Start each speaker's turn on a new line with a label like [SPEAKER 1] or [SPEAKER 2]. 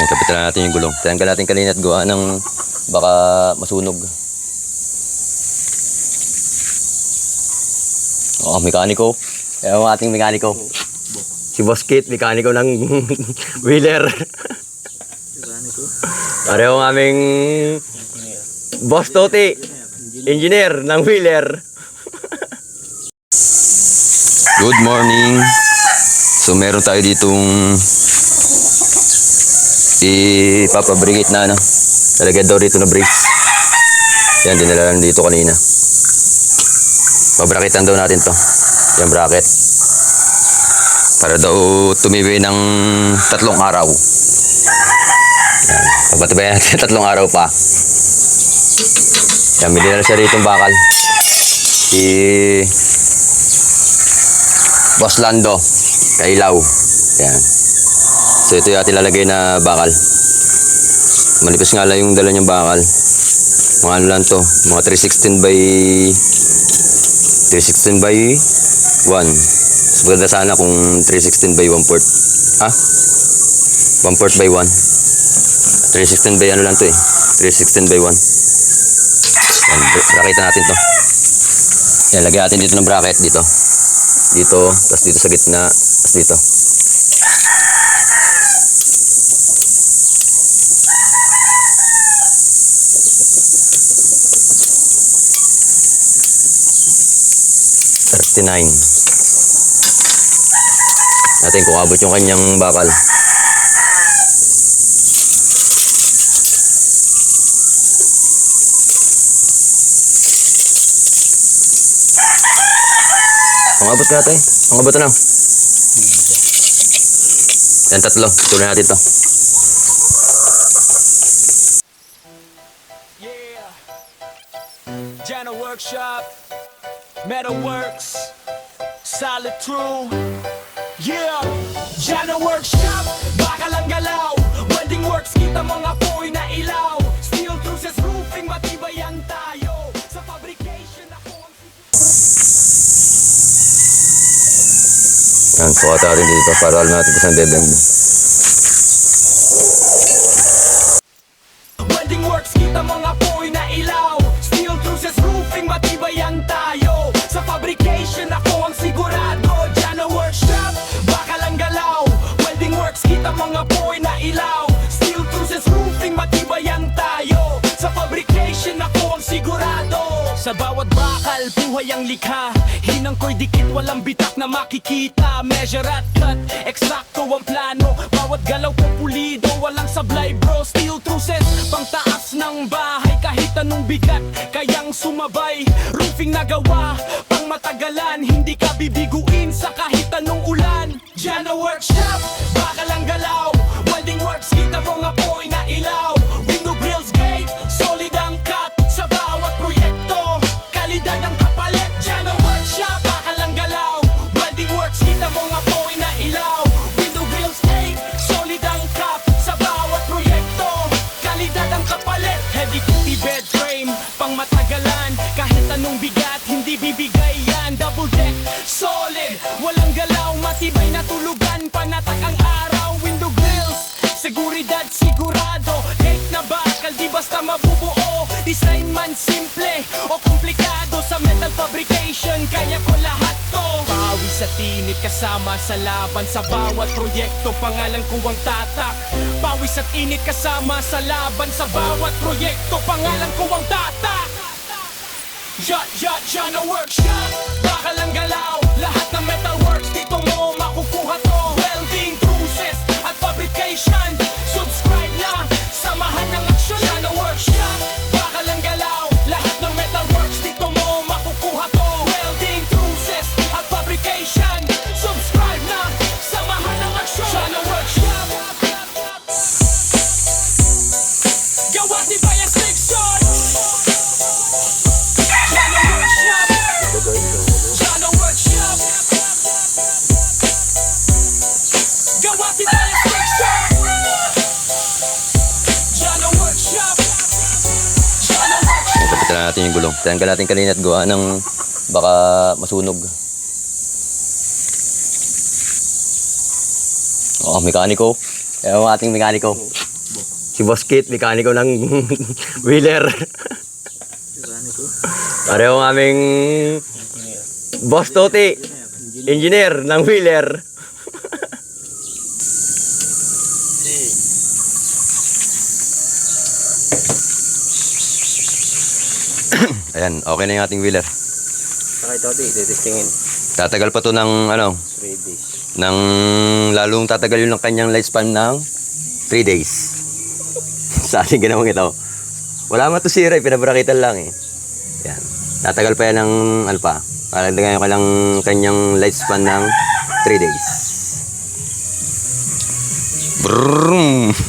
[SPEAKER 1] Yan, kapitan natin yung gulong. Tanggal natin kanina at gawa ng baka masunog. Oh, mekaniko. Ayan ang ating mekaniko. Si Boss Kit, mekaniko ng wheeler. Pareho ang aming Boss Toti, engineer ng wheeler. Good morning. So meron tayo ditong ipapabrigate na ano. Talagyan daw dito na brakes. Yan, dinala dito kanina. Pabraketan daw natin to. Yan bracket. Para daw tumibay ng 3 araw. Yan. Pagpatabayan natin 3 araw pa. Yan, may dinala siya rito bakal. Si Boss Lando. Kailaw. Yan. So ito yung ating lalagay na bakal. Manipis nga lang yung dala niyang bakal. Mga ano lang to. Mga 316 by 1. So maganda sana kung 316 by 1/4. Ha? 1/4 by 1. 316 by ano lang to eh. 316 by 1. Yan. Bracket natin to. Yan. Lagyan natin dito ng bracket dito. Dito. Tapos dito sa gitna. Tapos dito. Natin kung abot yung kanyang bakal. Pangabot ka tayo. Pangabot na. Yan 3. Tuloy natin to.
[SPEAKER 2] Yeah. Jana Workshop. Metalworks. Solid True. Yeah. Jana Workshop. Bakal ang galaw. Welding works. Kita mga apoy na ilaw. Steel truces roofing. Matibay ang tayo. Sa fabrication ako ang...
[SPEAKER 1] Yan. Sukat natin dito para alam natin kung saan dead end.
[SPEAKER 2] Welding works. Kita mga apoy na ilaw. Steel truces roofing. Matibay ang tayo. Sa fabrication ako ang sigurado. Jana Workshop. Bakal ang galaw. Welding works. Kita mga apoy na ilaw. Steel truces roofing. Matibay ang tayo. Sa fabrication ako ang sigurado. Sa bawat bakal, buhay ang likha. Hinang ko'y dikit, walang bitak na makikita. Measure at cut, eksakto ang plano. Bawat galaw ko pulido, walang sablay bro. Steel truces, pang taas ng bahay. Kahit anong bigat, kayang sumabay. Roofing na gawa, pang matagalan. Hindi ka bibiguin sa kahit anong ulan. Jana Workshop, bakal ang galaw. Welding works, kita mo nga po'y na ilaw. Window grills, gate, solid ang cut. Sa bawat proyekto, kalidad ang kapalit. Jana Workshop, bakal ang galaw. Welding works, kita mo nga po'y na ilaw. Window grills, gate, solid ang cut. Sa bawat proyekto, kalidad ang kapalit. Heavy duty bed frame, pang matagalan. Kahit anong bigat, hindi bibigay yan. Double deck, solid, walang galaw. Matibay na tulugan, panatak ang araw. Window grills, seguridad sigurado. Cake na bakal, di basta mabubuo. Design man simple o komplikado. Sa metal fabrication, kaya ko lahat to. Pawis at init kasama sa laban. Sa bawat proyekto, pangalan ko ang tatak. Pawis at init kasama sa laban. Sa bawat proyekto, pangalan ko ang tatak. Jana Workshop, bakal ang galaw. Lahat ng metalworks, dito mo makukuha to. Welding, truces at fabrication. Subscribe na, samahan ng aksyon. Jana Workshop, bakal ang galaw. Lahat ng metalworks, dito mo makukuha to. Welding, truces at fabrication. Subscribe na, samahan ng aksyon. Jana Workshop. Gawa ni Bayan Section. Jana Workshop. Jana Workshop. Gawa ni Bayan Section. Jana Workshop. Jana Workshop.
[SPEAKER 1] Yan, kapitan natin yung gulong. Tanggal natin kanina at gawa ng baka masunog. Oh, mekaniko. Ayan ang ating mekaniko. Si Boss Kit, mekaniko ng wheeler. Pareho ng aming Boss Toti, engineer ng wheeler. Ayan, okay na yung ating wheeler.
[SPEAKER 3] Sakay Toti, titistingin.
[SPEAKER 1] Tatagal pa to ng ano,
[SPEAKER 3] 3 days.
[SPEAKER 1] ng lalong tatagal yun ng kanyang lifespan ng 3 days. Sa ating ginawang ito. Wala man to sira, pinabrakitan lang eh. Yan. Tatagal pa yan ng ano pa. Kalagdagan ko lang kanyang lifespan ng 3 days. Brrrr.